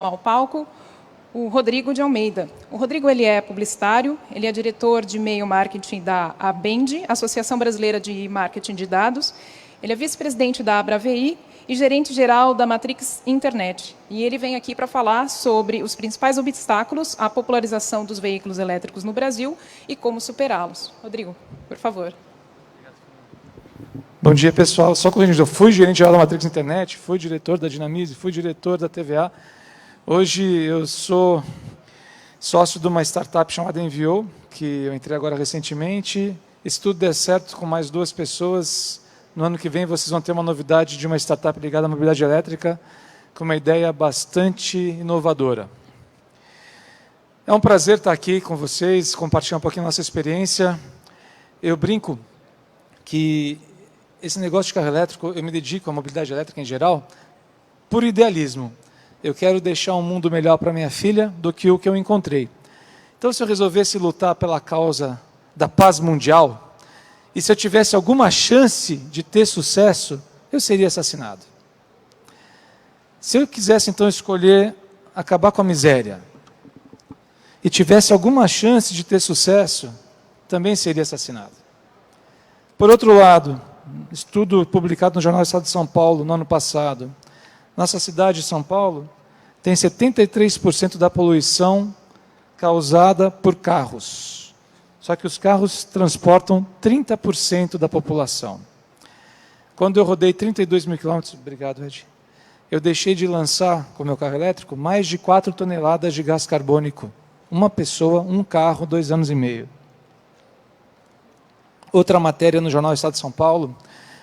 ao palco o Rodrigo de Almeida. O Rodrigo ele é publicitário, ele é diretor de e-mail marketing da ABEND, Associação Brasileira de Marketing de Dados. Ele é vice-presidente da ABRAVI e gerente-geral da Matrix Internet. E ele vem aqui para falar sobre os principais obstáculos à popularização dos veículos elétricos no Brasil e como superá-los. Rodrigo, por favor. Bom dia, pessoal. Só corrigindo, eu fui gerente-geral da Matrix Internet, fui diretor da Dinamize, fui diretor da TVA. Hoje eu sou sócio de uma startup chamada Enviou, que eu entrei agora recentemente. E se tudo der certo, com mais 2 pessoas, no ano que vem vocês vão ter uma novidade de uma startup ligada à mobilidade elétrica, com uma ideia bastante inovadora. É um prazer estar aqui com vocês, compartilhar um pouquinho a nossa experiência. Eu brinco que esse negócio de carro elétrico, eu me dedico à mobilidade elétrica em geral, por idealismo. Eu quero deixar um mundo melhor para minha filha do que o que eu encontrei. Então, se eu resolvesse lutar pela causa da paz mundial, e se eu tivesse alguma chance de ter sucesso, eu seria assassinado. Se eu quisesse, então, escolher acabar com a miséria, e tivesse alguma chance de ter sucesso, também seria assassinado. Por outro lado, estudo publicado no Jornal do Estado de São Paulo, no ano passado, nossa cidade de São Paulo tem 73% da poluição causada por carros. Só que os carros transportam 30% da população. Quando eu rodei 32 mil quilômetros, obrigado, Ed, eu deixei de lançar com o meu carro elétrico mais de 4 toneladas de gás carbônico. Uma pessoa, um carro, 2 anos e meio. Outra matéria no Jornal do Estado de São Paulo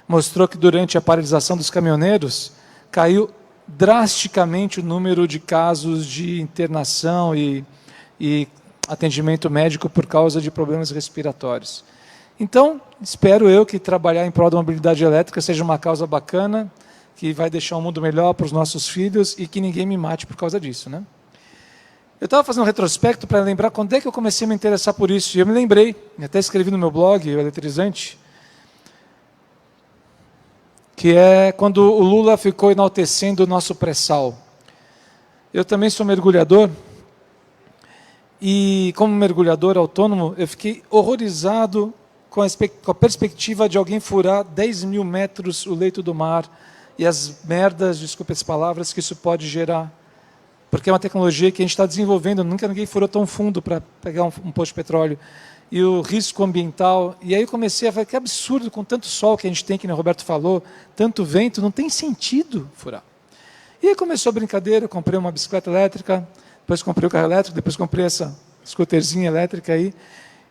mostrou que durante a paralisação dos caminhoneiros caiu drasticamente o número de casos de internação e atendimento médico por causa de problemas respiratórios. Então, espero eu que trabalhar em prol da mobilidade elétrica seja uma causa bacana, que vai deixar um mundo melhor para os nossos filhos e que ninguém me mate por causa disso, né? Eu estava fazendo um retrospecto para lembrar quando é que eu comecei a me interessar por isso, e eu me lembrei, até escrevi no meu blog, o Eletrizante, que é quando o Lula ficou enaltecendo o nosso pré-sal. Eu também sou mergulhador, e como mergulhador autônomo, eu fiquei horrorizado com a perspectiva de alguém furar 10 mil metros o leito do mar, e as merdas, desculpe as palavras, que isso pode gerar. Porque é uma tecnologia que a gente está desenvolvendo, nunca ninguém furou tão fundo para pegar um posto de petróleo. E o risco ambiental, e aí eu comecei a falar, que absurdo, com tanto sol que a gente tem, que o Roberto falou, tanto vento, não tem sentido furar. E aí começou a brincadeira, eu comprei uma bicicleta elétrica, depois comprei o carro elétrico, depois comprei essa scooterzinha elétrica aí,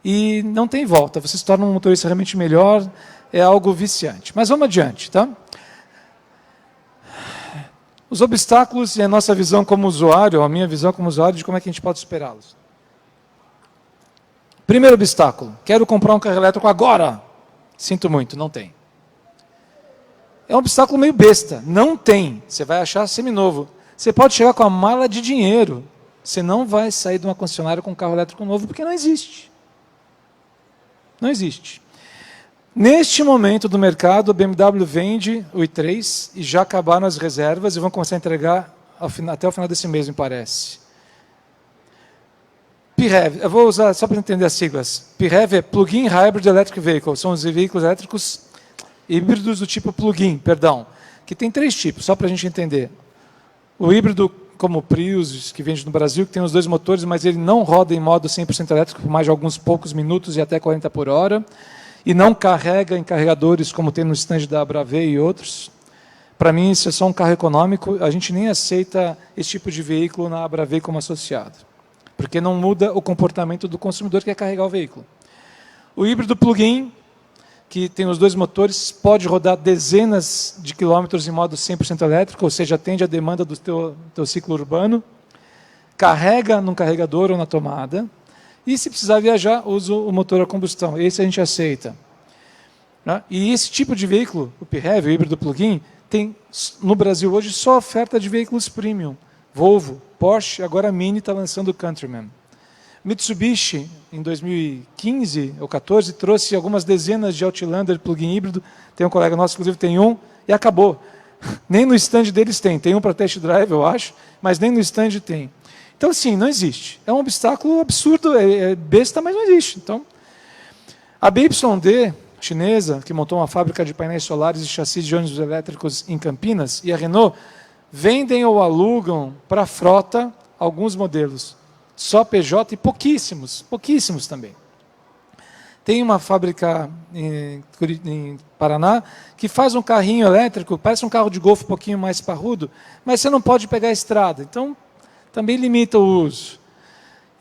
e não tem volta, você se torna um motorista realmente melhor, é algo viciante. Mas vamos adiante, tá? Os obstáculos e a nossa visão como usuário, a minha visão como usuário, de como é que a gente pode superá-los. Primeiro obstáculo, quero comprar um carro elétrico agora. Sinto muito, não tem. É um obstáculo meio besta, não tem. Você vai achar seminovo. Você pode chegar com a mala de dinheiro, você não vai sair de uma concessionária com um carro elétrico novo, porque não existe. Não existe. Neste momento do mercado, a BMW vende o i3 e já acabaram as reservas e vão começar a entregar até o final desse mês, me parece. PHEV, eu vou usar só para entender as siglas. PHEV é Plug-in Hybrid Electric Vehicle, são os veículos elétricos híbridos do tipo plug-in, perdão, que tem 3 tipos, só para a gente entender. O híbrido, como o Prius, que vende no Brasil, que tem os 2 motores, mas ele não roda em modo 100% elétrico por mais de alguns poucos minutos e até 40 por hora, e não carrega em carregadores como tem no stand da ABRAVE e outros. Para mim, isso é só um carro econômico, a gente nem aceita esse tipo de veículo na ABRAVE como associado, porque não muda o comportamento do consumidor que quer carregar o veículo. O híbrido plug-in, que tem os 2 motores, pode rodar dezenas de quilômetros em modo 100% elétrico, ou seja, atende a demanda do teu ciclo urbano, carrega num carregador ou na tomada, e se precisar viajar, usa o motor a combustão. Esse a gente aceita. E esse tipo de veículo, o PHEV, o híbrido plug-in, tem no Brasil hoje só oferta de veículos premium. Volvo, Porsche, agora a Mini está lançando o Countryman. Mitsubishi, em 2015 ou 2014, trouxe algumas dezenas de Outlander plug-in híbrido. Tem um colega nosso, inclusive, tem um, e acabou. Nem no stand deles tem. Tem um para test drive, eu acho, mas nem no stand tem. Então, assim, não existe. É um obstáculo absurdo, é besta, mas não existe. Então, a BYD, chinesa, que montou uma fábrica de painéis solares e chassis de ônibus elétricos em Campinas, e a Renault, vendem ou alugam para a frota alguns modelos. Só PJ e pouquíssimos também. Tem uma fábrica em Paraná que faz um carrinho elétrico, parece um carro de golfe um pouquinho mais parrudo, mas você não pode pegar a estrada, então também limita o uso.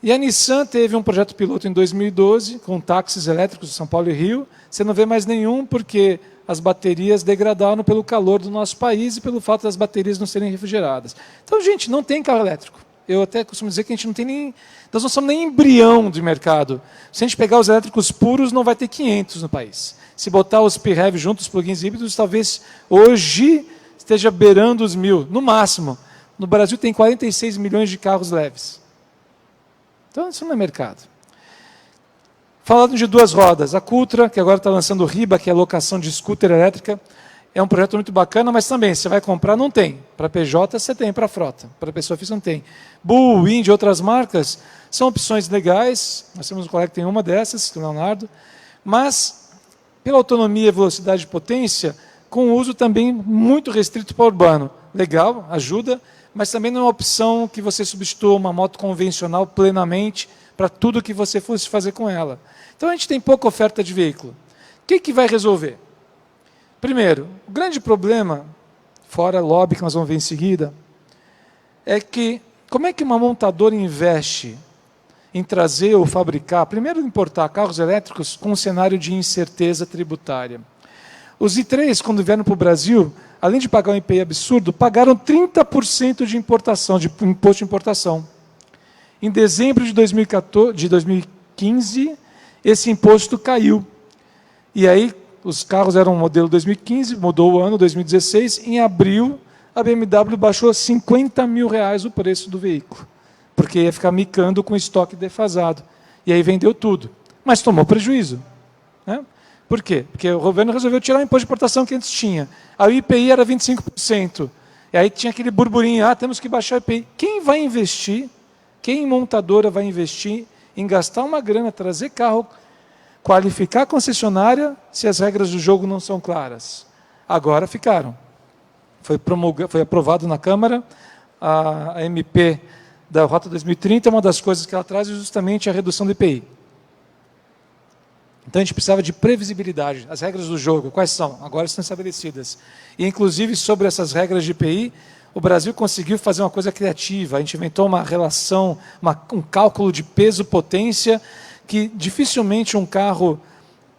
E a Nissan teve um projeto piloto em 2012, com táxis elétricos de São Paulo e Rio. Você não vê mais nenhum, porque as baterias degradaram pelo calor do nosso país e pelo fato das baterias não serem refrigeradas. Então, gente, não tem carro elétrico. Eu até costumo dizer que a gente não tem nem... Nós não somos nem embrião de mercado. Se a gente pegar os elétricos puros, não vai ter 500 no país. Se botar os PHEV juntos, os plugins híbridos, talvez hoje esteja beirando os 1.000, no máximo. No Brasil tem 46 milhões de carros leves. Então, isso não é mercado. Falando de duas rodas, a Cultra, que agora está lançando o Riba, que é a locação de scooter elétrica, é um projeto muito bacana, mas também, você vai comprar, não tem. Para PJ, você tem, para frota. Para pessoa física, não tem. Bull, Wind e outras marcas são opções legais. Nós temos um colega que tem uma dessas, o Leonardo. Mas, pela autonomia, velocidade e potência, com uso também muito restrito para o urbano. Legal, ajuda, mas também não é uma opção que você substitua uma moto convencional plenamente para tudo que você fosse fazer com ela. Então, a gente tem pouca oferta de veículo. O que vai resolver? Primeiro, o grande problema, fora lobby que nós vamos ver em seguida, é que como é que uma montadora investe em trazer ou fabricar, primeiro importar carros elétricos com um cenário de incerteza tributária. Os I3, quando vieram para o Brasil, além de pagar um IPI absurdo, pagaram 30% de importação, de imposto de importação. Em dezembro de 2015, esse imposto caiu. E aí, os carros eram modelo 2015, mudou o ano, 2016, em abril, a BMW baixou R$50 mil o preço do veículo, porque ia ficar micando com estoque defasado. E aí vendeu tudo, mas tomou prejuízo. Né? Por quê? Porque o governo resolveu tirar o imposto de importação que antes tinha. Aí o IPI era 25%. E aí tinha aquele burburinho, temos que baixar o IPI. Quem vai investir, quem montadora vai investir em gastar uma grana, trazer carro, qualificar a concessionária, se as regras do jogo não são claras? Agora ficaram. Foi aprovado na Câmara, a MP da Rota 2030, uma das coisas que ela traz é justamente a redução do IPI. Então a gente precisava de previsibilidade. As regras do jogo, quais são? Agora estão estabelecidas. E inclusive sobre essas regras de IPI, o Brasil conseguiu fazer uma coisa criativa. A gente inventou uma relação, um cálculo de peso-potência, que dificilmente um carro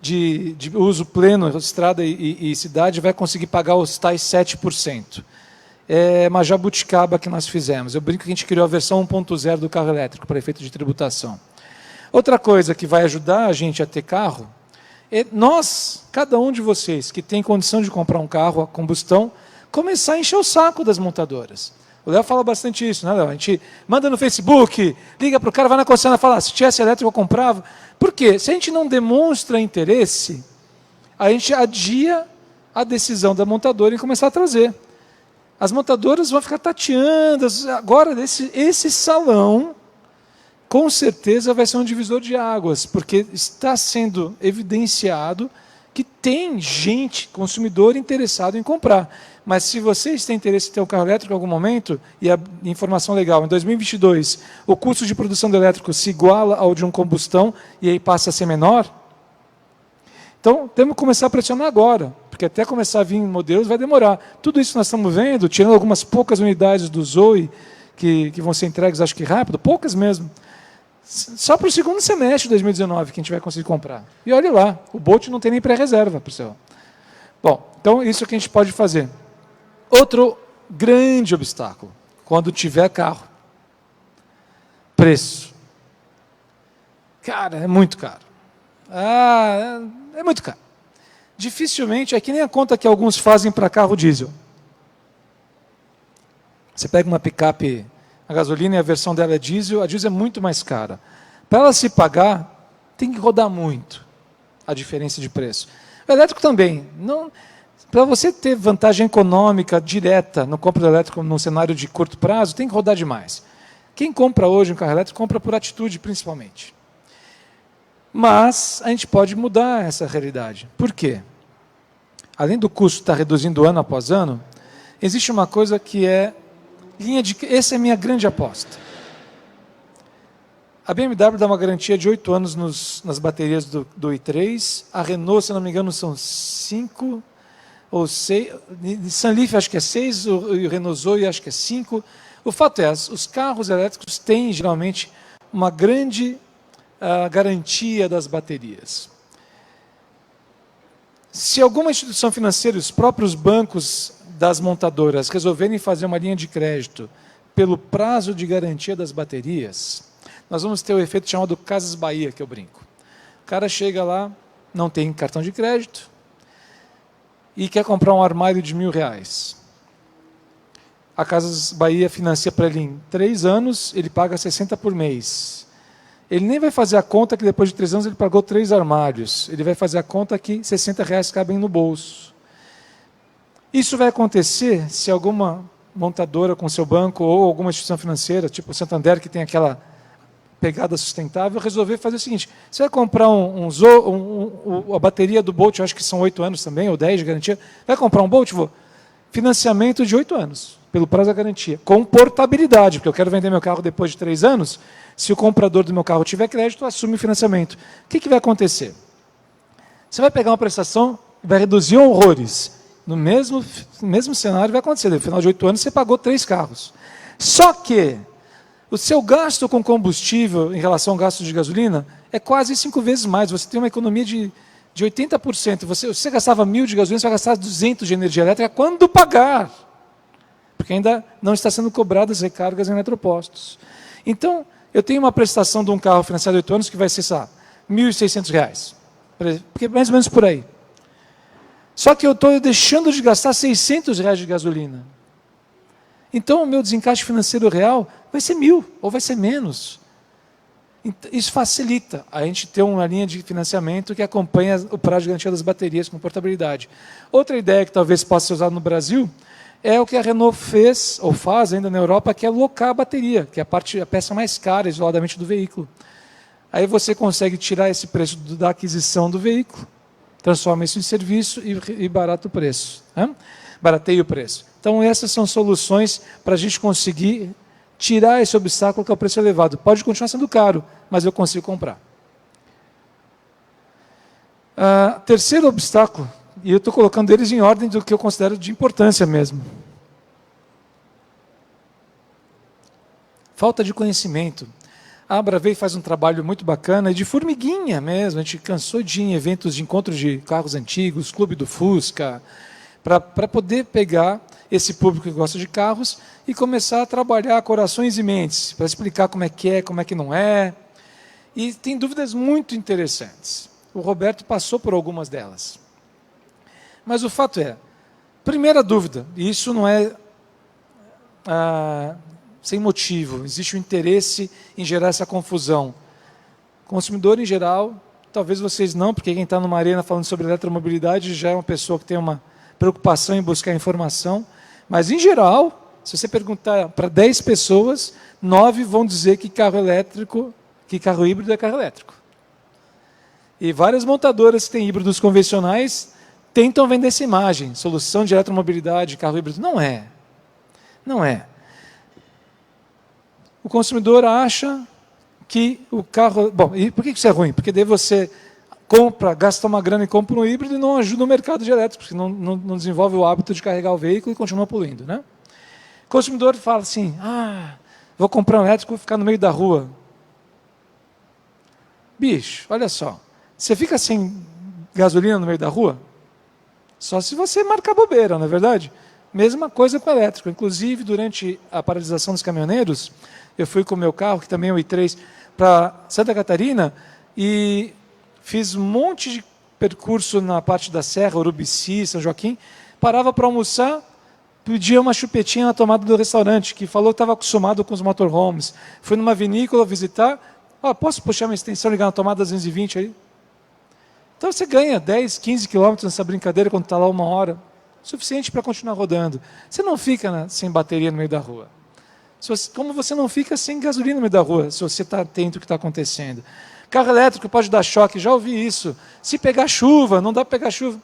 de uso pleno, estrada e cidade, vai conseguir pagar os tais 7%. É uma jabuticaba que nós fizemos. Eu brinco que a gente criou a versão 1.0 do carro elétrico para efeito de tributação. Outra coisa que vai ajudar a gente a ter carro é nós, cada um de vocês que tem condição de comprar um carro a combustão, começar a encher o saco das montadoras. O Léo fala bastante isso, né, Léo? A gente manda no Facebook, liga para o cara, vai na concessionária e fala, se tivesse elétrico eu comprava. Por quê? Se a gente não demonstra interesse, a gente adia a decisão da montadora em começar a trazer. As montadoras vão ficar tateando. Agora, esse salão, com certeza, vai ser um divisor de águas, porque está sendo evidenciado que tem gente, consumidor, interessado em comprar. Mas se vocês têm interesse em ter um carro elétrico em algum momento, e a informação legal, em 2022, o custo de produção do elétrico se iguala ao de um combustão, e aí passa a ser menor, então temos que começar a pressionar agora, porque até começar a vir modelos vai demorar. Tudo isso nós estamos vendo, tirando algumas poucas unidades do Zoe, que vão ser entregues, acho que rápido, poucas mesmo, só para o segundo semestre de 2019 que a gente vai conseguir comprar. E olha lá, o Bolt não tem nem pré-reserva, pessoal. Bom, então isso é o que a gente pode fazer. Outro grande obstáculo, quando tiver carro, preço. Cara, é muito caro. É muito caro. Dificilmente, é que nem a conta que alguns fazem para carro diesel. Você pega uma picape a gasolina e a versão dela é diesel, a diesel é muito mais cara. Para ela se pagar, tem que rodar muito a diferença de preço. O elétrico também. Não, Para você ter vantagem econômica direta no compra elétrico no cenário de curto prazo, tem que rodar demais. Quem compra hoje um carro elétrico, compra por atitude, principalmente. Mas a gente pode mudar essa realidade. Por quê? Além do custo estar reduzindo ano após ano, existe uma coisa que é linha de... Essa é a minha grande aposta. A BMW dá uma garantia de 8 anos nas baterias do i3. A Renault, se não me engano, são 5 ou 6. Nissan Leaf acho que é 6, o Renault Zoe acho que é 5. O fato é, os carros elétricos têm, geralmente, uma grande garantia das baterias. Se alguma instituição financeira, os próprios bancos das montadoras, resolverem fazer uma linha de crédito pelo prazo de garantia das baterias, nós vamos ter o efeito chamado Casas Bahia, que eu brinco. O cara chega lá, não tem cartão de crédito, e quer comprar um armário de R$1.000. A Casas Bahia financia para ele em 3 anos, ele paga 60 por mês. Ele nem vai fazer a conta que depois de 3 anos ele pagou 3 armários. Ele vai fazer a conta que R$60 cabem no bolso. Isso vai acontecer se alguma montadora com seu banco ou alguma instituição financeira, tipo o Santander, que tem aquela pegada sustentável, resolver fazer o seguinte: você vai comprar a bateria do Bolt, eu acho que são 8 anos também, ou 10 de garantia, vai comprar um Bolt, financiamento de 8 anos, pelo prazo da garantia, com portabilidade, porque eu quero vender meu carro depois de 3 anos, se o comprador do meu carro tiver crédito, assume o financiamento. O que vai acontecer? Você vai pegar uma prestação e vai reduzir horrores. No mesmo cenário vai acontecer, no final de 8 anos você pagou 3 carros. Só que o seu gasto com combustível em relação ao gasto de gasolina é quase 5 vezes mais. Você tem uma economia de 80%. Você gastava 1.000 de gasolina, você vai gastar 200 de energia elétrica quando pagar. Porque ainda não está sendo cobradas recargas em eletropostos. Então, eu tenho uma prestação de um carro financiado de 8 anos que vai ser, sei lá, R$1.600. Porque mais ou menos por aí. Só que eu estou deixando de gastar R$600 de gasolina. Então, o meu desencaixe financeiro real vai ser 1.000, ou vai ser menos. Isso facilita a gente ter uma linha de financiamento que acompanha o prazo de garantia das baterias com portabilidade. Outra ideia que talvez possa ser usada no Brasil é o que a Renault fez, ou faz ainda na Europa, que é locar a bateria, que é a peça mais cara, isoladamente, do veículo. Aí você consegue tirar esse preço da aquisição do veículo, transforma isso em serviço e barata o preço. Né? Barateia o preço. Então, essas são soluções para a gente conseguir tirar esse obstáculo que é o preço elevado. Pode continuar sendo caro, mas eu consigo comprar. Terceiro obstáculo, e eu estou colocando eles em ordem do que eu considero de importância mesmo. Falta de conhecimento. A Abra veio e faz um trabalho muito bacana, e de formiguinha mesmo. A gente cansou de ir em eventos de encontro de carros antigos, Clube do Fusca, para poder pegar esse público que gosta de carros e começar a trabalhar corações e mentes, para explicar como é, como é que não é. E tem dúvidas muito interessantes. O Roberto passou por algumas delas. Mas o fato é, primeira dúvida, e isso não é sem motivo, existe um interesse em gerar essa confusão. Consumidor em geral, talvez vocês não, porque quem está numa arena falando sobre eletromobilidade já é uma pessoa que tem uma preocupação em buscar informação, mas em geral, se você perguntar para 10 pessoas, 9 vão dizer que carro híbrido é carro elétrico. E várias montadoras que têm híbridos convencionais tentam vender essa imagem, solução de eletromobilidade, carro híbrido. Não é. Não é. O consumidor acha que o carro... Bom, e por que isso é ruim? Porque daí você gasta uma grana e compra um híbrido e não ajuda o mercado de elétricos, porque não desenvolve o hábito de carregar o veículo e continua poluindo. Né? O consumidor fala assim, vou comprar um elétrico e vou ficar no meio da rua. Bicho, olha só, você fica sem gasolina no meio da rua? Só se você marcar bobeira, não é verdade? Mesma coisa com o elétrico. Inclusive, durante a paralisação dos caminhoneiros, eu fui com o meu carro, que também é o i3, para Santa Catarina, e fiz um monte de percurso na parte da Serra, Urubici, São Joaquim, parava para almoçar, pedia uma chupetinha na tomada do restaurante, que falou que estava acostumado com os motorhomes. Fui numa vinícola visitar, posso puxar minha extensão e ligar na tomada 220 aí? Então você ganha 10, 15 quilômetros nessa brincadeira quando está lá 1 hora. suficiente para continuar rodando. Você não fica sem bateria no meio da rua. Como você não fica sem gasolina no meio da rua, se você está atento ao que está acontecendo. Carro elétrico pode dar choque, já ouvi isso. Se pegar chuva, não dá para pegar chuva.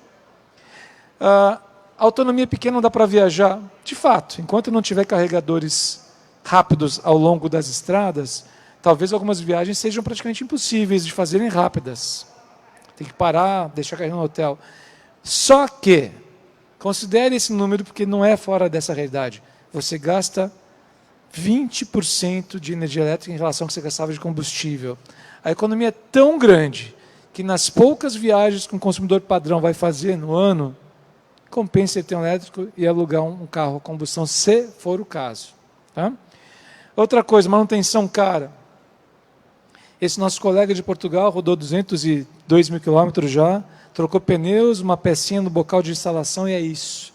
A autonomia pequena não dá para viajar. De fato, enquanto não tiver carregadores rápidos ao longo das estradas, talvez algumas viagens sejam praticamente impossíveis de fazerem rápidas. Tem que parar, deixar cair no hotel. Só que, considere esse número porque não é fora dessa realidade. Você gasta 20% de energia elétrica em relação ao que você gastava de combustível. A economia é tão grande que nas poucas viagens que um consumidor padrão vai fazer no ano, compensa ele ter um elétrico e alugar um carro a combustão, se for o caso. Tá? Outra coisa, manutenção cara. Esse nosso colega de Portugal rodou 202 mil quilômetros já, trocou pneus, uma pecinha no bocal de instalação e é isso.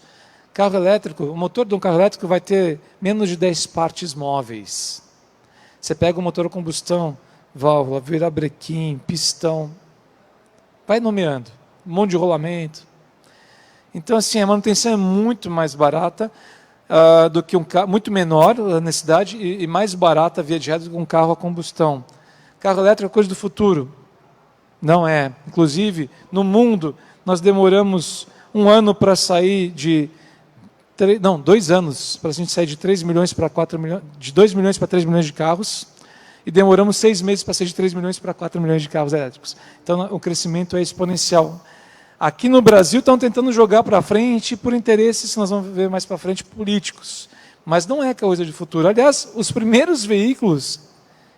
Carro elétrico, o motor de um carro elétrico vai ter menos de 10 partes móveis. Você pega o motor a combustão, válvula, virabrequim, pistão, vai nomeando, um monte de rolamento. Então, assim, a manutenção é muito mais barata do que um carro, muito menor a necessidade e mais barata via de regra do que um carro a combustão. Carro elétrico é coisa do futuro. Não é. Inclusive, no mundo, nós demoramos 1 ano para sair de... Não, 2 anos para a gente sair de 3 milhões para 4 milhões, de 2 milhões para 3 milhões de carros, e demoramos 6 meses para sair de 3 milhões para 4 milhões de carros elétricos. Então, o crescimento é exponencial. Aqui no Brasil estão tentando jogar para frente por interesses, nós vamos ver mais para frente, políticos. Mas não é coisa de futuro. Aliás, os primeiros veículos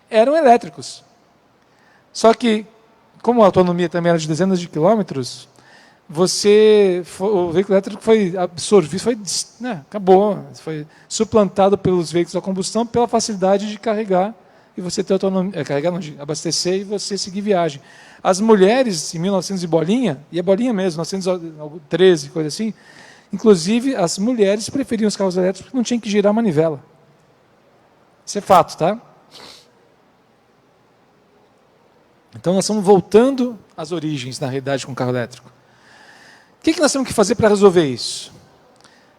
eram elétricos. Só que, como a autonomia também era de dezenas de quilômetros, o veículo elétrico foi absorvido, acabou, foi suplantado pelos veículos a combustão pela facilidade de carregar e você ter autonomia, de abastecer e você seguir viagem. As mulheres, em 1900 e bolinha, e é bolinha mesmo, 1913, coisa assim, inclusive as mulheres preferiam os carros elétricos porque não tinham que girar a manivela. Isso é fato, tá? Então nós estamos voltando às origens, na realidade, com o carro elétrico. O que nós temos que fazer para resolver isso?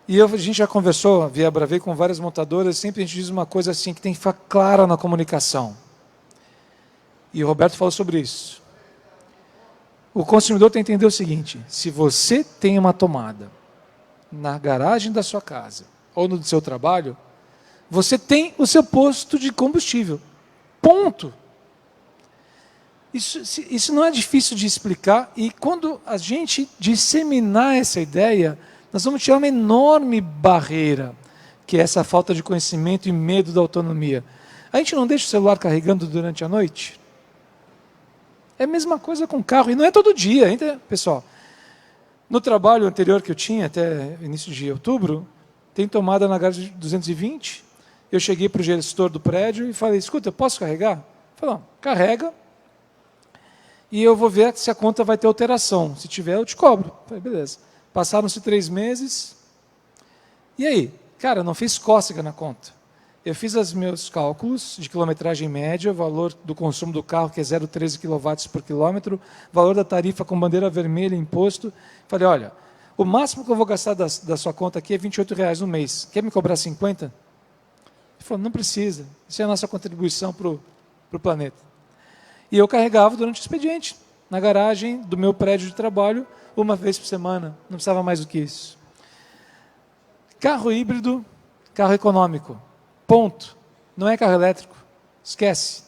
E a gente já conversou via Bravei com várias montadoras, sempre a gente diz uma coisa assim, que tem que ficar clara na comunicação. E o Roberto falou sobre isso. O consumidor tem que entender o seguinte, se você tem uma tomada na garagem da sua casa ou no seu trabalho, você tem o seu posto de combustível. Ponto. Isso não é difícil de explicar, e quando a gente disseminar essa ideia, nós vamos tirar uma enorme barreira, que é essa falta de conhecimento e medo da autonomia. A gente não deixa o celular carregando durante a noite? É a mesma coisa com o carro, e não é todo dia, ainda, pessoal. No trabalho anterior que eu tinha, até início de outubro, tem tomada na garagem de 220, eu cheguei para o gestor do prédio e falei, escuta, eu posso carregar? Ele falou, carrega, e eu vou ver se a conta vai ter alteração. Se tiver, eu te cobro. Falei, beleza. Passaram-se 3 meses. E aí? Cara, não fiz cócega na conta. Eu fiz os meus cálculos de quilometragem média, valor do consumo do carro, que é 0,13 kW por quilômetro, valor da tarifa com bandeira vermelha, imposto. Falei, olha, o máximo que eu vou gastar da sua conta aqui é R$28 no mês. Quer me cobrar 50? Ele falou, não precisa. Isso é a nossa contribuição para o planeta. E eu carregava durante o expediente, na garagem do meu prédio de trabalho, 1 vez por semana. Não precisava mais do que isso. Carro híbrido, carro econômico. Ponto. Não é carro elétrico. Esquece.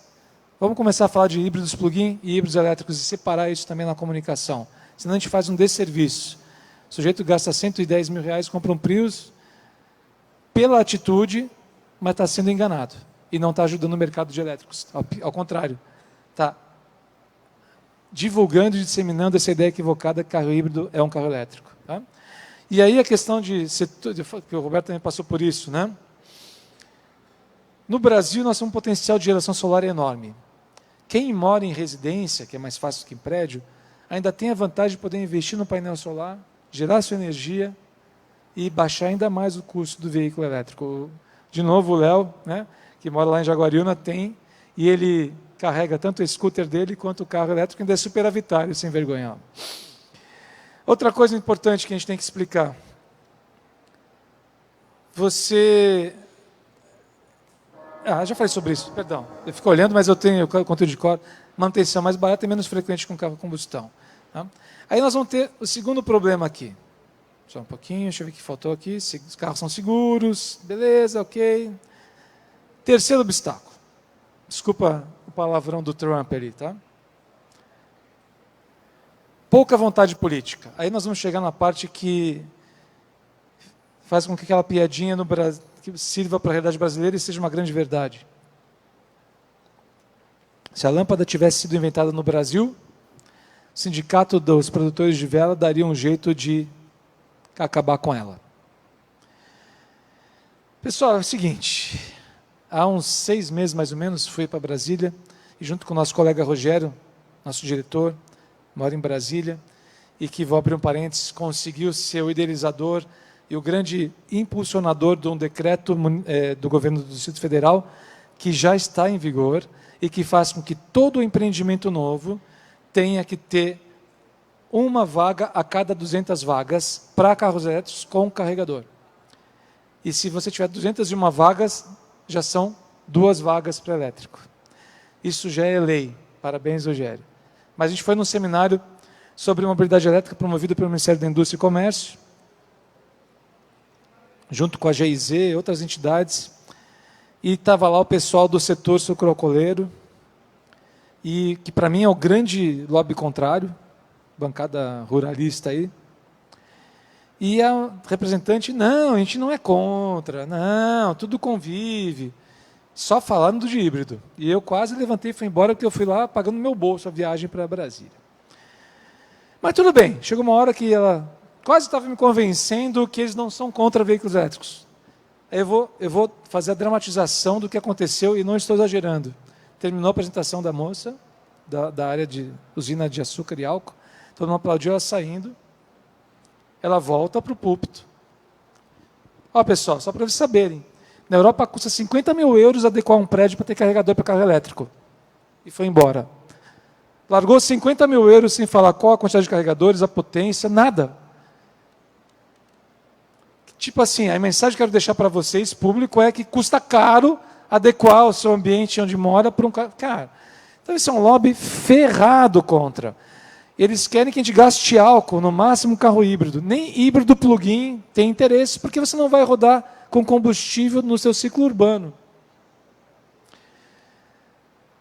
Vamos começar a falar de híbridos plug-in e híbridos elétricos e separar isso também na comunicação. Senão a gente faz um desserviço. O sujeito gasta R$110 mil, compra um Prius pela atitude, mas está sendo enganado. E não está ajudando o mercado de elétricos. Ao contrário. Está divulgando e disseminando essa ideia equivocada que carro híbrido é um carro elétrico. Tá? E aí a questão que o Roberto também passou por isso, né? No Brasil nós temos um potencial de geração solar enorme. Quem mora em residência, que é mais fácil que em prédio, ainda tem a vantagem de poder investir no painel solar, gerar sua energia e baixar ainda mais o custo do veículo elétrico. De novo o Léo, né, que mora lá em Jaguariúna, tem, e ele carrega tanto o scooter dele quanto o carro elétrico, ainda é superavitário, sem vergonha. Outra coisa importante que a gente tem que explicar. você... já falei sobre isso, perdão. Eu fico olhando, mas eu tenho conteúdo de cor. Manutenção mais barata e menos frequente com carro a combustão. Tá? Aí nós vamos ter o segundo problema aqui. Só um pouquinho, deixa eu ver o que faltou aqui. Os carros são seguros, beleza, ok. Terceiro obstáculo. Desculpa o palavrão do Trump ali, tá? Pouca vontade política. Aí nós vamos chegar na parte que faz com que aquela piadinha no Brasil que sirva para a realidade brasileira e seja uma grande verdade. Se a lâmpada tivesse sido inventada no Brasil, o sindicato dos produtores de vela daria um jeito de acabar com ela. Pessoal, é o seguinte, há uns 6 meses mais ou menos, fui para Brasília, e junto com o nosso colega Rogério, nosso diretor, mora em Brasília, e que, vou abrir um parênteses, conseguiu ser o idealizador e o grande impulsionador de um decreto do governo do Distrito Federal, que já está em vigor, e que faz com que todo empreendimento novo tenha que ter uma vaga a cada 200 vagas para carros elétricos com carregador. E se você tiver 201 vagas, já são 2 vagas para elétrico. Isso já é lei. Parabéns, Rogério. Mas a gente foi num seminário sobre mobilidade elétrica promovido pelo Ministério da Indústria e Comércio, junto com a GIZ e outras entidades, e estava lá o pessoal do setor sucroalcooleiro, e que para mim é o grande lobby contrário, bancada ruralista aí, e a representante, não, a gente não é contra, não, tudo convive, só falando de híbrido. E eu quase levantei e fui embora, porque eu fui lá pagando no meu bolso a viagem para Brasília. Mas tudo bem, chegou uma hora que ela quase estava me convencendo que eles não são contra veículos elétricos. Aí eu vou fazer a dramatização do que aconteceu e não estou exagerando. Terminou a apresentação da moça, da área de usina de açúcar e álcool, todo mundo aplaudiu ela saindo, ela volta para o púlpito. Ó, pessoal, só para vocês saberem, na Europa custa 50 mil euros adequar um prédio para ter carregador para carro elétrico. E foi embora. Largou 50 mil euros sem falar qual a quantidade de carregadores, a potência, nada. Tipo assim, a mensagem que eu quero deixar para vocês, público, é que custa caro adequar o seu ambiente onde mora para um carro. Cara, então isso é um lobby ferrado contra. Eles querem que a gente gaste álcool, no máximo carro híbrido. Nem híbrido plug-in tem interesse, porque você não vai rodar com combustível no seu ciclo urbano.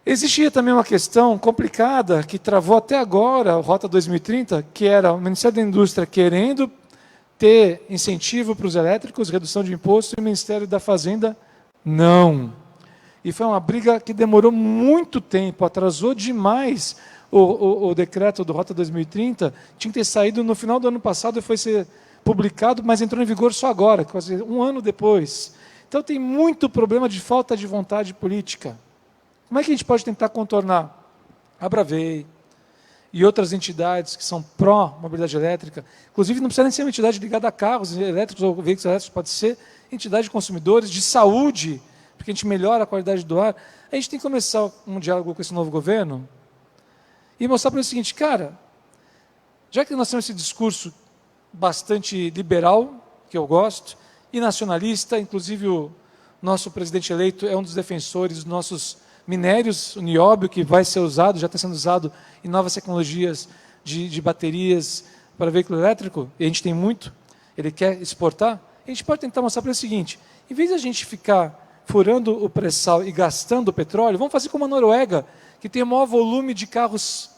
Existia também uma questão complicada, que travou até agora a Rota 2030, que era o Ministério da Indústria querendo ter incentivo para os elétricos, redução de imposto, e o Ministério da Fazenda, não. E foi uma briga que demorou muito tempo, atrasou demais o decreto do Rota 2030, tinha que ter saído no final do ano passado e foi ser publicado, mas entrou em vigor só agora, quase um ano depois. Então tem muito problema de falta de vontade política. Como é que a gente pode tentar contornar? A Bravei e outras entidades que são pró-mobilidade elétrica, inclusive não precisa nem ser uma entidade ligada a carros elétricos ou veículos elétricos, pode ser entidade de consumidores, de saúde, porque a gente melhora a qualidade do ar. A gente tem que começar um diálogo com esse novo governo e mostrar para ele o seguinte, cara, já que nós temos esse discurso bastante liberal, que eu gosto, e nacionalista, inclusive o nosso presidente eleito é um dos defensores dos nossos minérios, o nióbio, que vai ser usado, já está sendo usado em novas tecnologias de baterias para veículo elétrico, e a gente tem muito, ele quer exportar, a gente pode tentar mostrar para ele o seguinte, em vez de a gente ficar furando o pré-sal e gastando o petróleo, vamos fazer como a Noruega, que tem o maior volume de carros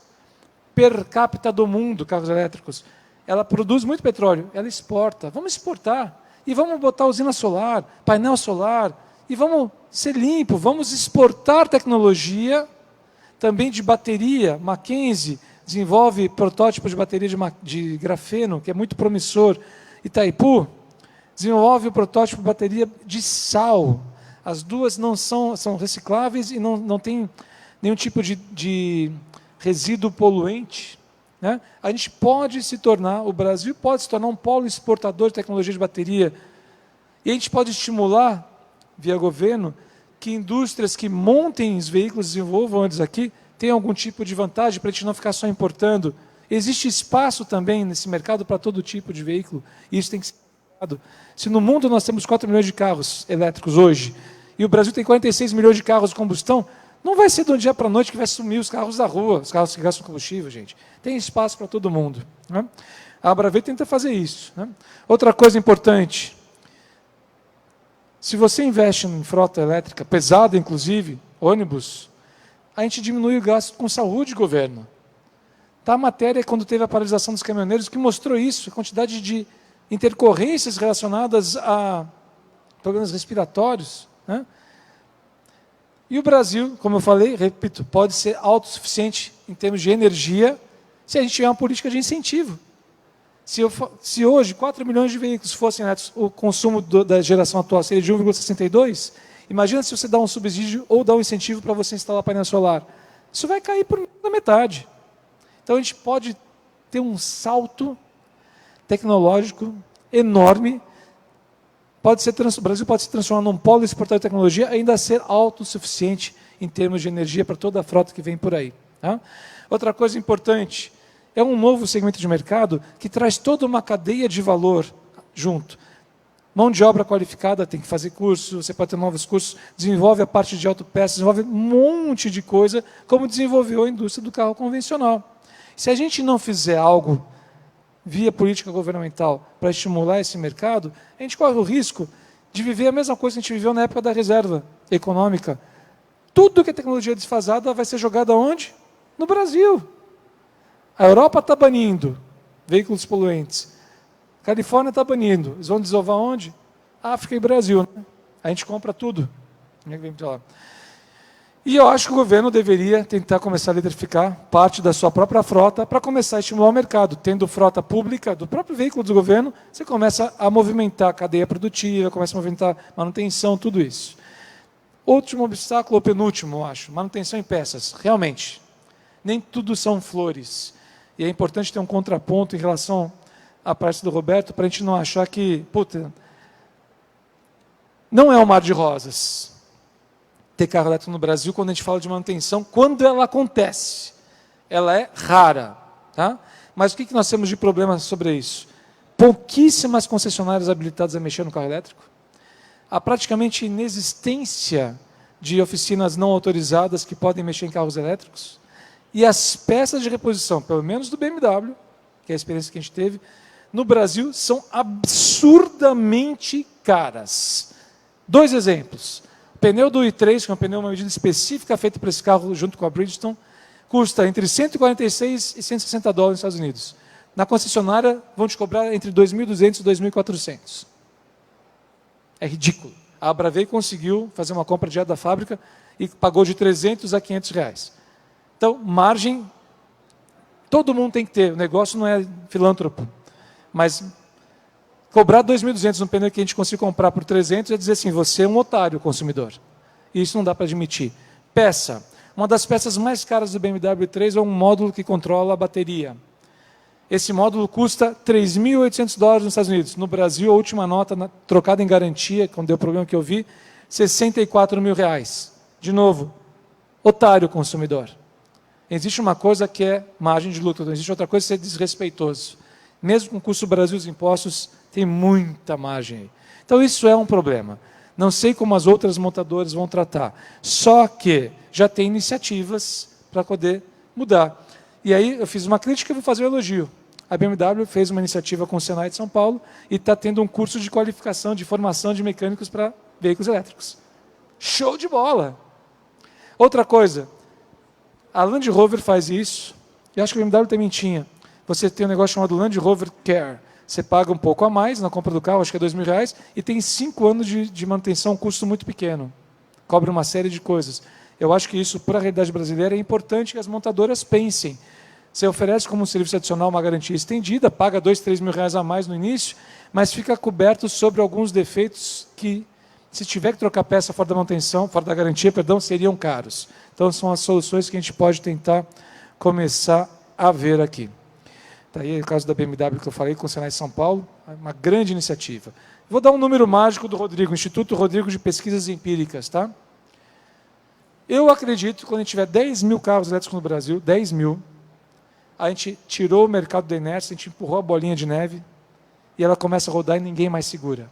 per capita do mundo, carros elétricos. Ela produz muito petróleo, ela exporta. Vamos exportar. E vamos botar usina solar, painel solar, e vamos ser limpo, vamos exportar tecnologia, também de bateria. Mackenzie desenvolve protótipo de bateria de grafeno, que é muito promissor. Itaipu desenvolve o protótipo de bateria de sal. As duas não são recicláveis e não tem nenhum tipo de resíduo poluente. Né? A gente pode se tornar, o Brasil pode se tornar um polo exportador de tecnologia de bateria. E a gente pode estimular, via governo, que indústrias que montem os veículos, desenvolvam eles aqui, tenham algum tipo de vantagem para a gente não ficar só importando. Existe espaço também nesse mercado para todo tipo de veículo, e isso tem que ser mercado. Se no mundo nós temos 4 milhões de carros elétricos hoje, e o Brasil tem 46 milhões de carros de combustão, não vai ser de um dia para a noite que vai sumir os carros da rua, os carros que gastam combustível, gente. Tem espaço para todo mundo. Né? A Abravet tenta fazer isso. Né? Outra coisa importante, se você investe em frota elétrica, pesada inclusive, ônibus, a gente diminui o gasto com saúde, governo. Tá a matéria, quando teve a paralisação dos caminhoneiros, que mostrou isso, a quantidade de intercorrências relacionadas a problemas respiratórios. Né? E o Brasil, como eu falei, repito, pode ser autossuficiente em termos de energia, se a gente tiver uma política de incentivo. Se hoje 4 milhões de veículos fossem elétricos, o consumo da geração atual seria de 1,62, imagina se você dá um subsídio ou dá um incentivo para você instalar painel solar. Isso vai cair por da metade. Então a gente pode ter um salto tecnológico enorme. O Brasil pode se transformar num polo exportador de tecnologia, ainda ser autossuficiente em termos de energia para toda a frota que vem por aí. Tá? Outra coisa importante, é um novo segmento de mercado que traz toda uma cadeia de valor junto. Mão de obra qualificada, tem que fazer curso, você pode ter novos cursos, desenvolve a parte de autopeças, desenvolve um monte de coisa, como desenvolveu a indústria do carro convencional. Se a gente não fizer algo via política governamental para estimular esse mercado, a gente corre o risco de viver a mesma coisa que a gente viveu na época da reserva econômica. Tudo que é tecnologia desfasada vai ser jogada onde? No Brasil. A Europa está banindo veículos poluentes. A Califórnia está banindo. Eles vão desovar onde? África e Brasil. Né? A gente compra tudo. E eu acho que o governo deveria tentar começar a eletrificar parte da sua própria frota para começar a estimular o mercado. Tendo frota pública do próprio veículo do governo, você começa a movimentar a cadeia produtiva, começa a movimentar manutenção, tudo isso. Último obstáculo, ou penúltimo, eu acho, manutenção em peças. Realmente, nem tudo são flores. E é importante ter um contraponto em relação à parte do Roberto, para a gente não achar que, puta, não é um mar de rosas ter carro elétrico no Brasil quando a gente fala de manutenção, quando ela acontece. Ela é rara. Tá? Mas o que nós temos de problema sobre isso? Pouquíssimas concessionárias habilitadas a mexer no carro elétrico, a praticamente inexistência de oficinas não autorizadas que podem mexer em carros elétricos, e as peças de reposição, pelo menos do BMW, que é a experiência que a gente teve, no Brasil, são absurdamente caras. 2 exemplos. O pneu do i3, que é um pneu, uma medida específica feita para esse carro junto com a Bridgestone, custa entre 146 e 160 dólares nos Estados Unidos. Na concessionária, vão te cobrar entre 2.200 e 2.400. É ridículo. A Abravet conseguiu fazer uma compra direto da fábrica e pagou de 300 a 500 reais. Então, margem, todo mundo tem que ter. O negócio não é filântropo. Mas cobrar 2.200 no pneu que a gente conseguiu comprar por 300 é dizer assim, você é um otário, consumidor. E isso não dá para admitir. Peça. Uma das peças mais caras do BMW 3 é um módulo que controla a bateria. Esse módulo custa 3.800 dólares nos Estados Unidos. No Brasil, a última nota, trocada em garantia, quando deu o problema que eu vi, 64 mil reais. De novo, otário consumidor. Existe uma coisa que é margem de lucro, não existe outra coisa que é ser desrespeitoso. Mesmo com o custo do Brasil e os impostos, tem muita margem aí. Então isso é um problema. Não sei como as outras montadoras vão tratar. Só que já tem iniciativas para poder mudar. E aí eu fiz uma crítica e vou fazer um elogio. A BMW fez uma iniciativa com o Senai de São Paulo e está tendo um curso de qualificação, de formação de mecânicos para veículos elétricos. Show de bola! Outra coisa, a Land Rover faz isso, e acho que a BMW também tinha. Você tem um negócio chamado Land Rover Care. Você paga um pouco a mais na compra do carro, acho que é R$2.000, e tem 5 anos de manutenção, um custo muito pequeno. Cobre uma série de coisas. Eu acho que isso, para a realidade brasileira, é importante que as montadoras pensem. Você oferece como um serviço adicional uma garantia estendida, paga R$2.000, R$3.000 a mais no início, mas fica coberto sobre alguns defeitos que, se tiver que trocar peça fora da manutenção, fora da garantia, perdão, seriam caros. Então, são as soluções que a gente pode tentar começar a ver aqui. Está aí o caso da BMW que eu falei, com o Senai de São Paulo, uma grande iniciativa. Vou dar um número mágico do Rodrigo, Instituto Rodrigo de Pesquisas Empíricas. Tá? Eu acredito que quando a gente tiver 10 mil carros elétricos no Brasil, 10 mil, a gente tirou o mercado da inércia, a gente empurrou a bolinha de neve, e ela começa a rodar e ninguém mais segura.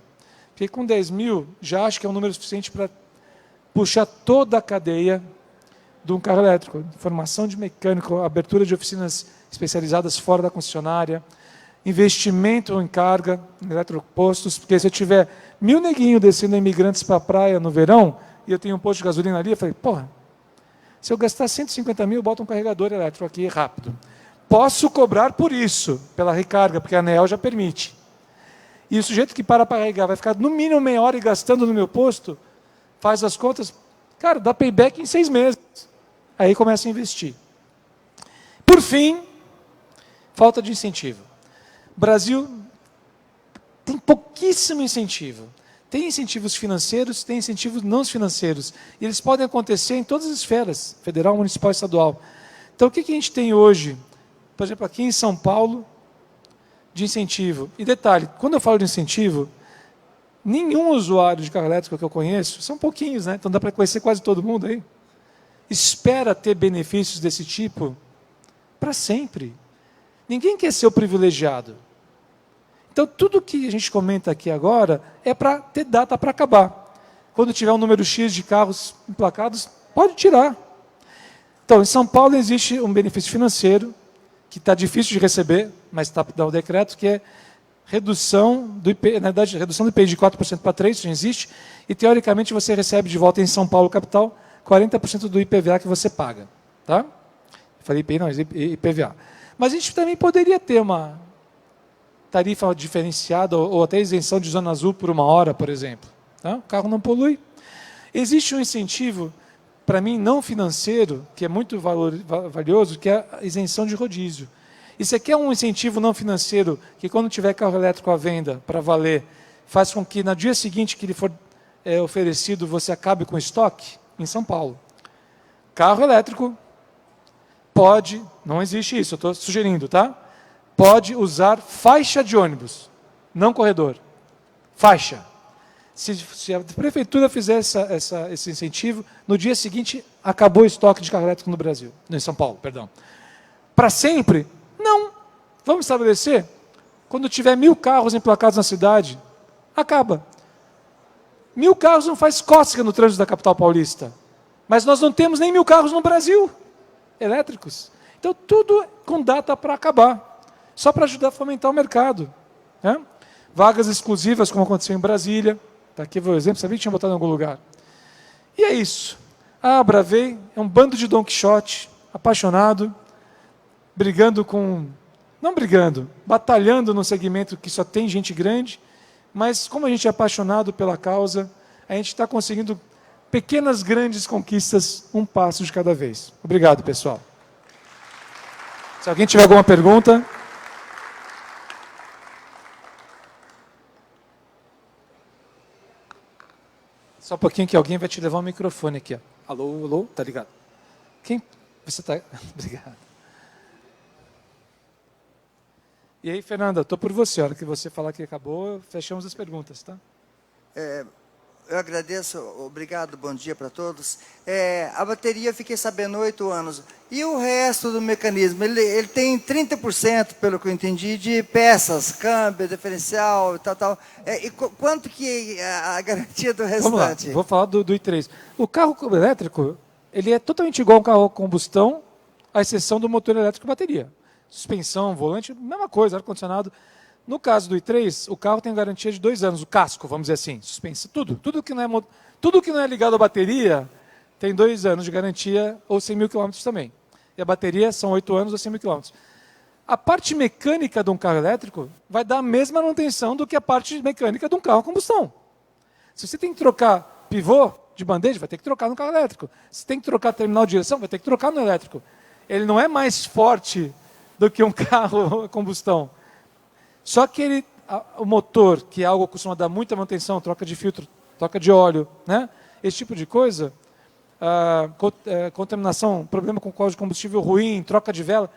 Porque com 10 mil, já acho que é um número suficiente para puxar toda a cadeia de um carro elétrico. Formação de mecânico, abertura de oficinas especializadas fora da concessionária, investimento em carga, em eletropostos, porque se eu tiver 1000 neguinhos descendo imigrantes para a praia no verão, e eu tenho um posto de gasolina ali, eu falei, porra, se eu gastar 150 mil, eu boto um carregador elétrico aqui rápido. Posso cobrar por isso, pela recarga, porque a ANEEL já permite. E o sujeito que para carregar vai ficar no mínimo meia hora e gastando no meu posto, faz as contas, cara, dá payback em 6 meses. Aí começa a investir. Por fim, falta de incentivo. O Brasil tem pouquíssimo incentivo. Tem incentivos financeiros, tem incentivos não financeiros. E eles podem acontecer em todas as esferas, federal, municipal e estadual. Então, o que a gente tem hoje, por exemplo, aqui em São Paulo, de incentivo? E detalhe, quando eu falo de incentivo, nenhum usuário de carro elétrico que eu conheço, são pouquinhos, né? Então dá para conhecer quase todo mundo aí, espera ter benefícios desse tipo para sempre. Ninguém quer ser o privilegiado. Então, tudo que a gente comenta aqui agora é para ter data para acabar. Quando tiver um número X de carros emplacados, pode tirar. Então, em São Paulo existe um benefício financeiro, que está difícil de receber, mas está para dar o decreto, que é redução do IPI, na verdade, redução do IPI de 4% para 3%, isso já existe, e teoricamente você recebe de volta em São Paulo, capital, 40% do IPVA que você paga. Tá? Eu falei IPI, não, IPVA. Mas a gente também poderia ter uma tarifa diferenciada ou até isenção de zona azul por 1 hora, por exemplo. Tá? O carro não polui. Existe um incentivo, para mim, não financeiro, que é muito valioso, que é a isenção de rodízio. Isso aqui é um incentivo não financeiro, que quando tiver carro elétrico à venda, para valer, faz com que no dia seguinte que ele for oferecido, você acabe com o estoque, em São Paulo. Carro elétrico pode, não existe isso, eu estou sugerindo, tá? Pode usar faixa de ônibus, não corredor. Faixa. Se a prefeitura fizer esse incentivo, no dia seguinte acabou o estoque de carro elétrico no Brasil, em São Paulo, perdão. Para sempre? Não. Vamos estabelecer? Quando tiver 1000 carros emplacados na cidade, acaba. 1000 carros não faz cócega no trânsito da capital paulista. Mas nós não temos nem 1000 carros no Brasil, elétricos. Então, tudo com data para acabar. Só para ajudar a fomentar o mercado. Né? Vagas exclusivas, como aconteceu em Brasília. Está aqui o exemplo, sabia que tinha botado em algum lugar. E é isso. A Bravei é um bando de Don Quixote, apaixonado, brigando com... Não brigando, batalhando num segmento que só tem gente grande, mas como a gente é apaixonado pela causa, a gente está conseguindo pequenas, grandes conquistas, um passo de cada vez. Obrigado, pessoal. Se alguém tiver alguma pergunta... Só um pouquinho que alguém vai te levar um microfone aqui. Ó. Alô, alô, tá ligado? Quem? Você está... Obrigado. E aí, Fernanda, estou por você. A hora que você falar que acabou, fechamos as perguntas, tá? Eu agradeço, obrigado, bom dia para todos. A bateria, eu fiquei sabendo, 8 anos. E o resto do mecanismo? Ele tem 30%, pelo que eu entendi, de peças, câmbio, diferencial, tal. E quanto que é a garantia do restante? Vamos lá, vou falar do i3. O carro elétrico, ele é totalmente igual a um carro a combustão, à exceção do motor elétrico e bateria. Suspensão, volante, mesma coisa, ar-condicionado. No caso do i3, o carro tem garantia de 2 anos, o casco, vamos dizer assim, suspensão, tudo que não é ligado à bateria tem 2 anos de garantia ou 100 mil quilômetros também. E a bateria são 8 anos ou 100 mil quilômetros. A parte mecânica de um carro elétrico vai dar a mesma manutenção do que a parte mecânica de um carro a combustão. Se você tem que trocar pivô de bandeja, vai ter que trocar no carro elétrico. Se tem que trocar terminal de direção, vai ter que trocar no elétrico. Ele não é mais forte do que um carro a combustão. Só que o motor, que é algo que costuma dar muita manutenção, troca de filtro, troca de óleo, né? Esse tipo de coisa, contaminação, problema com código de combustível ruim, troca de vela,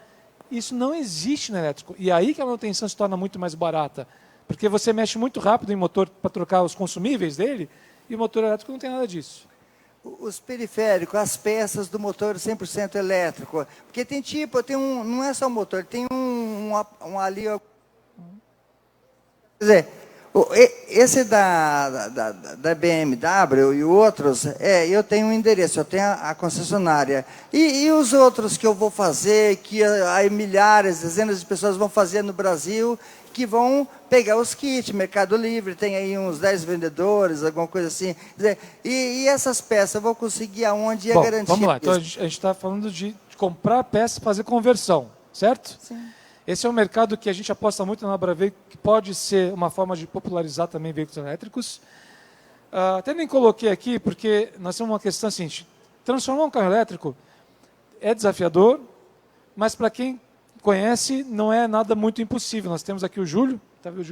isso não existe no elétrico. E aí que a manutenção se torna muito mais barata, porque você mexe muito rápido em motor para trocar os consumíveis dele, e o motor elétrico não tem nada disso. Os periféricos, as peças do motor 100% elétrico, porque tem não é só o motor, tem um ali... Quer dizer, esse da BMW e outros, eu tenho um endereço, eu tenho a concessionária. E os outros que eu vou fazer, que aí milhares, dezenas de pessoas vão fazer no Brasil, que vão pegar os kits, Mercado Livre, tem aí uns 10 vendedores, alguma coisa assim. Quer dizer, e essas peças eu vou conseguir aonde a garantia? Vamos lá, então a gente está falando de comprar peças e fazer conversão, certo? Sim. Esse é um mercado que a gente aposta muito na Abraveio, que pode ser uma forma de popularizar também veículos elétricos. Até nem coloquei aqui, porque nós temos uma questão assim, transformar um carro elétrico é desafiador, mas para quem conhece, não é nada muito impossível. Nós temos aqui o Júlio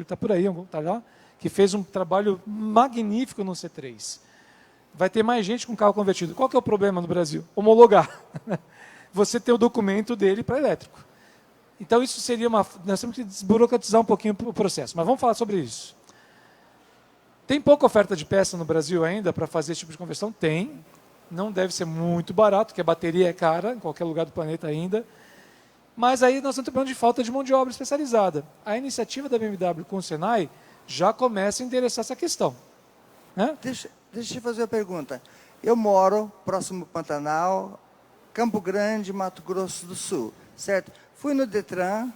está por aí, está lá, que fez um trabalho magnífico no C3. Vai ter mais gente com carro convertido. Qual que é o problema no Brasil? Homologar. Você ter o documento dele para elétrico. Então, isso seria nós temos que desburocratizar um pouquinho o processo, mas vamos falar sobre isso. Tem pouca oferta de peça no Brasil ainda para fazer esse tipo de conversão? Tem. Não deve ser muito barato, porque a bateria é cara em qualquer lugar do planeta ainda. Mas aí nós estamos falando de falta de mão de obra especializada. A iniciativa da BMW com o Senai já começa a interessar essa questão. Né? Deixa eu te fazer uma pergunta. Eu moro próximo ao Pantanal, Campo Grande, Mato Grosso do Sul, certo? Fui no Detran,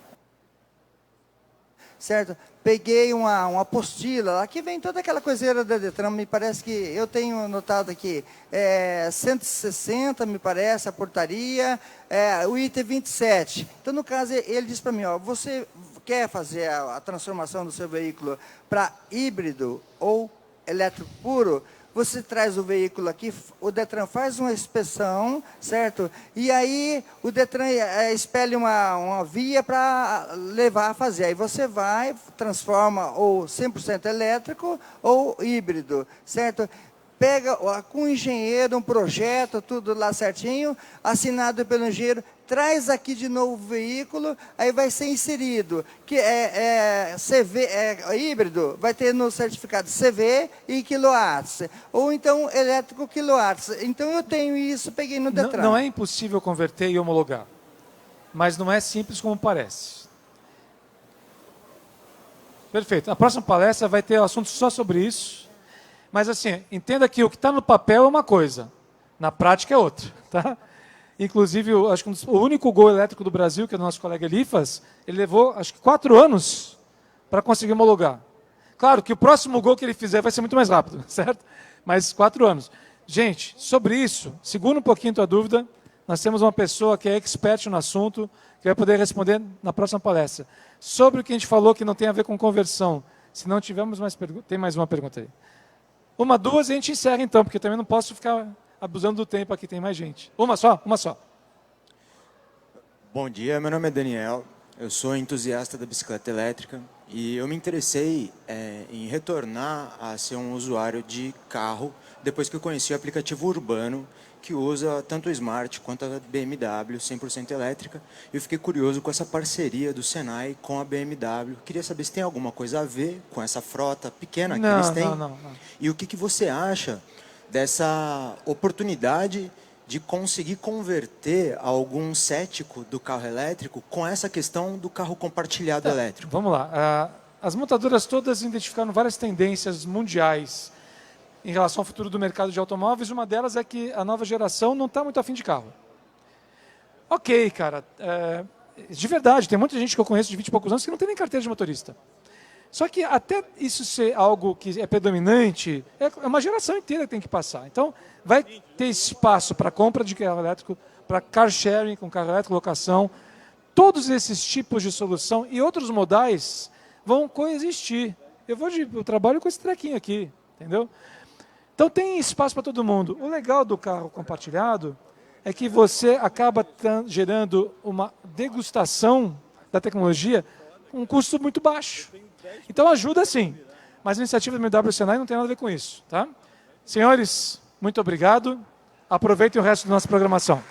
certo? Peguei uma apostila, lá que vem toda aquela coiseira da Detran, me parece que, eu tenho notado aqui, 160, me parece, a portaria, o item 27. Então, no caso, ele disse para mim, ó, você quer fazer a transformação do seu veículo para híbrido ou elétrico puro? Você traz o veículo aqui, o Detran faz uma inspeção, certo? E aí o Detran expele uma via para levar a fazer. Aí você vai, transforma ou 100% elétrico ou híbrido, certo? Pega com o engenheiro um projeto, tudo lá certinho, assinado pelo engenheiro, traz aqui de novo o veículo, aí vai ser inserido, que CV, híbrido, vai ter no certificado CV e quilowatts, ou então elétrico quilowatts. Então eu tenho isso, peguei no Detran. Não é impossível converter e homologar, mas não é simples como parece. Perfeito. A próxima palestra vai ter um assunto só sobre isso, mas assim, entenda que o que está no papel é uma coisa, na prática é outra, tá? Inclusive, acho que o único Gol elétrico do Brasil, que é o nosso colega Elifas, ele levou, acho que 4 anos para conseguir homologar. Claro que o próximo Gol que ele fizer vai ser muito mais rápido, certo? Mas 4 anos. Gente, sobre isso, segura um pouquinho a tua dúvida. Nós temos uma pessoa que é expert no assunto, que vai poder responder na próxima palestra. Sobre o que a gente falou que não tem a ver com conversão. Se não tivermos mais perguntas, tem mais uma pergunta aí. Uma, duas, e a gente encerra então, porque eu também não posso ficar abusando do tempo aqui, tem mais gente. Uma só. Bom dia, meu nome é Daniel, eu sou entusiasta da bicicleta elétrica e eu me interessei em retornar a ser um usuário de carro depois que eu conheci o aplicativo Urbano, que usa tanto o Smart quanto a BMW 100% elétrica. Eu fiquei curioso com essa parceria do Senai com a BMW. Queria saber se tem alguma coisa a ver com essa frota pequena que eles têm. Não. E o que você acha dessa oportunidade de conseguir converter algum cético do carro elétrico com essa questão do carro compartilhado elétrico? Vamos lá. As montadoras todas identificaram várias tendências mundiais em relação ao futuro do mercado de automóveis. Uma delas é que a nova geração não está muito afim de carro. Ok, cara. De verdade, tem muita gente que eu conheço de 20 e poucos anos que não tem nem carteira de motorista. Só que até isso ser algo que é predominante, é uma geração inteira que tem que passar. Então, vai ter espaço para compra de carro elétrico, para car sharing com carro elétrico, locação. Todos esses tipos de solução e outros modais vão coexistir. Eu trabalho com esse trequinho aqui, entendeu? Então, tem espaço para todo mundo. O legal do carro compartilhado é que você acaba gerando uma degustação da tecnologia com um custo muito baixo. Então ajuda sim, mas a iniciativa do BMW Senai não tem nada a ver com isso. Tá? Senhores, muito obrigado. Aproveitem o resto da nossa programação.